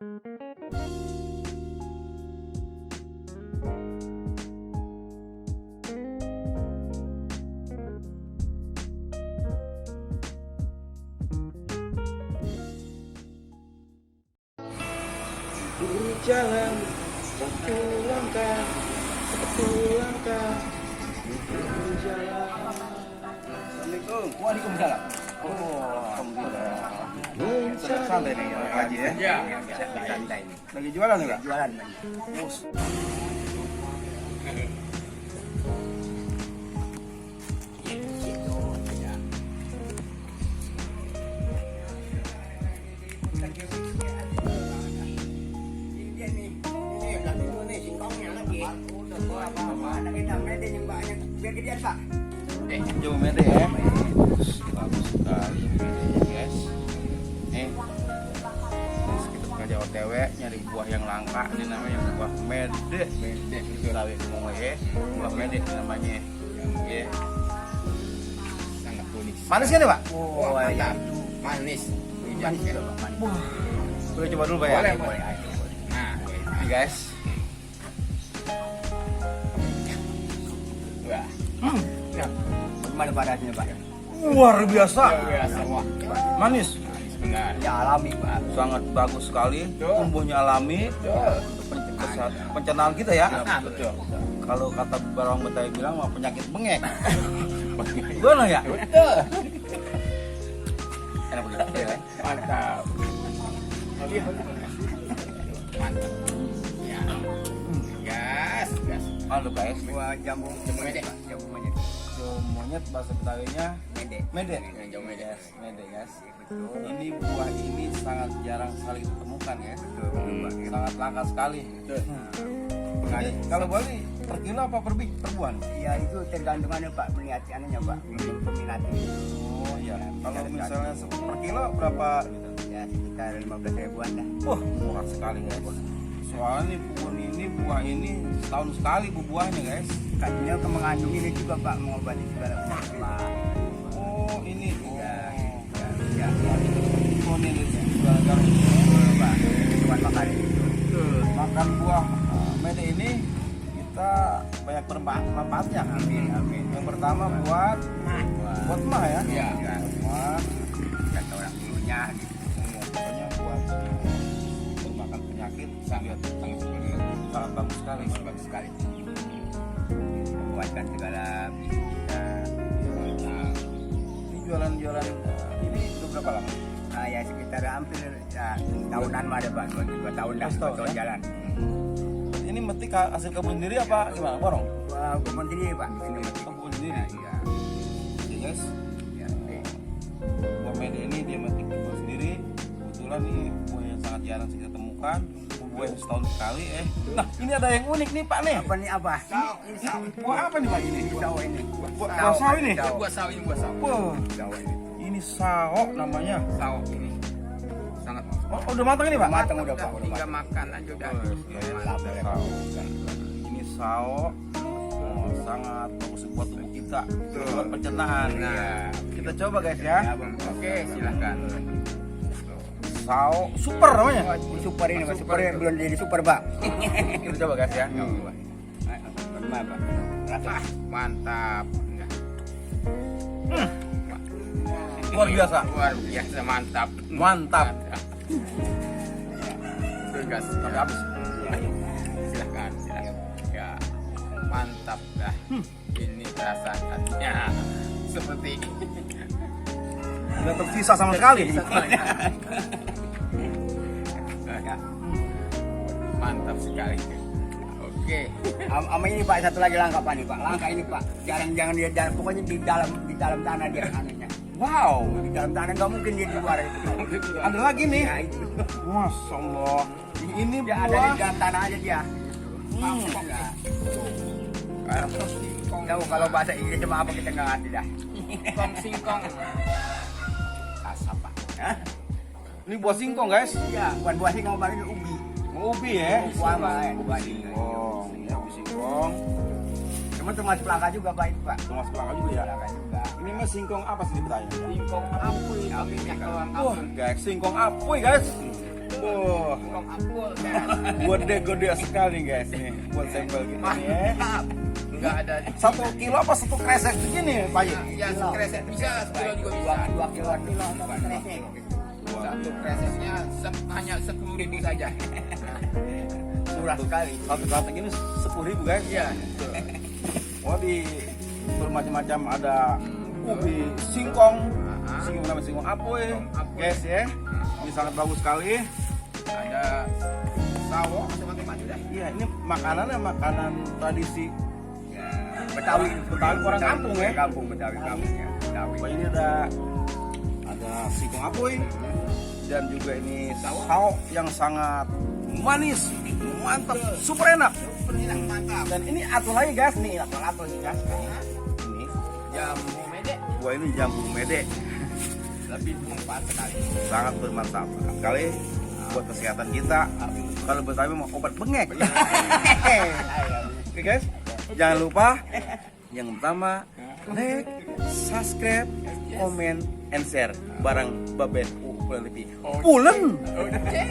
Jalan satu langkah jalan. Assalamualaikum. Waalaikumsalam. Alhamdulillah. Santai nih Pak Haji ya? Ya. Santai nih. Lagi jualan enggak? Jualan lagi. Jauh mede ya. Bagus sekali guys. Nih. Kita kerja OTW nyari buah yang langka, ini namanya buah mede. Mede itu rawi semua ya. Buah mede namanya. Ya. Sangat unik. Manis kan ya, Pak? Oh, mantap. manis. Manis ya, Pak? Wah. Boleh coba dulu, Pak ya? Boleh. Nah, ini guys. Wah. Gimana padatnya, Pak? Luar biasa. Wah. Manis. Benar. Ya alami, Pak. Sangat bagus sekali. Tumbuhnya alami. Pencernaan kita ya. Betul. Kalau kata barang Betawi bilang mah penyakit bengek. Benar ya? Betul. Enak begitu ya. Mantap. Mantap. Ya. Gas. Halo guys. Buah jambu mede. Jambu mede. Monyet bahasa Betawinya Mede. mede. Jambu mede. Mede guys. Ini buah ini sangat jarang sekali ditemukan ya. Sangat langka sekali. Nah, kalau boleh per kilo apa per buah? Ya itu tergantung Pak melihat anunya, Pak. Peminatnya. Oh iya. Kalau misalnya per kilo berapa? Ya sekitar 15 ribuan dah. Wah, murah sekali guys. Soalnya buah ini setahun sekali buahnya guys. Katanya mengandung ini juga, Pak, mengobati segala penyakit. Oh ini. Ya. Oh ini gara-gara Pak, cuma makan itu. makan buah mede ini kita banyak bermanfaatnya. Amin. Yang pertama buat mah ya. Iya. Mah. Kata orang dulunya gitu. Pokoknya buat bermakan penyakit sangat bagus sekali. Bagus sekali. Membuatkan segala kita. Ini jualan ini udah berapa lama? Ya sekitar hampir tahunan ada, Pak. 2 tahun dah. 2 tahun ya? jalan. Ini metik hasil kebun sendiri apa gimana? Borong? Wah, kebun sendiri, Pak. Di sini metik. Kebun sendiri. Iya. Oke guys. Ya. Buah mede ini dia metik kebun sendiri. Kebetulan ini buah yang sangat jarang kita temukan. Buah yang setahun sekali Nah ini ada yang unik nih Pak nih. Apa nih, apa? Ini buah apa nih Pak ini? Sawo ini. Buah sawo ini? Buah sawo ini, buah sawo. Wah, Sawo ini. ini sawo namanya. Sawo ini. Sangat Oh, udah matang ini Pak? matang udah, Pak. Tinggal makan aja udah. Ini sawo. Oh, sangat bagus buat tubuh kita. Buat pencernaan. Nah, Kita coba guys ya. oke, silahkan. Sawo super namanya. Super ini, Pak. Super belum jadi super, Pak. Kita coba guys ya. Bagaimana, Pak? Rasa. Mantap. Luar biasa. Luar biasa, mantap. Mantap. Tugas. Sampai habis. Silahkan. Ya, mantap dah. Ini rasakannya seperti Nggak tersisa sama sekali. Ya. Mantap sekali. Oke. Ama ini, Pak, satu lagi langka, Pak, nih, Pak. Langka ini, Pak. Jangan dia jalan, pokoknya di dalam tanah dia anunya. Wow. Di dalam tanah nggak mungkin dia di luar itu. Ada lagi nih. Ya, itu. Masya Allah. Ini Dia ada di buah. dalam tanah aja dia. Kayak Tahu kalau bahasa Inggris cuma apa kita nggak ngerti dah. singkong. Asap, Pak. Hah? Ini buah singkong guys. Iya, bukan buah singkong, Pak, ini ubi. Ubi ya. Buah apa ya? Buah Singkong. Ya, ubi singkong. Cuma termasuk langka juga, Pak, itu, Pak. Termasuk langka juga ya. Langka juga. Ini mah singkong apa sih ditanya? Singkong apuy, tapi kalau Wah guys, singkong apuy guys. Wah, singkong apel guys. Gede-gede sekali guys nih buat sampel kita nih ya. Mantap. Enggak ada 1 kilo apa 1 kresek begini Pak Haji? ya sekresek bisa, sekilo juga bisa. 2 kilo atau kresek. Satu kreseknya hanya 10.000 saja. Murah sekali. Satu kresek ini 10.000 guys. Iya. Oh di bermacam-macam ada ubi singkong, singkong namanya singkong apoy, guys ya. Ini sangat bagus sekali. Ada sawo macam-macam sudah. Iya, ini makanannya makanan tradisi Betawi, orang kampung ya. Kampung Betawi, kampung ya. Betawi. Wah, ini ada singkong apoy dan juga ini sawo yang sangat manis, mantap, super enak. Enak, mantap. Dan ini atuh lagi guys nih, atuh nih guys. Ini Jamu mede wah ini jambu mede. lebih bermanfaat sekali. Sangat bermanfaat sekali buat kesehatan kita. Kalau Betawi mau obat bengek. Oke guys, jangan lupa yang pertama like, subscribe, comment, and share bareng Baben Pulen TV. Pulen. Oke.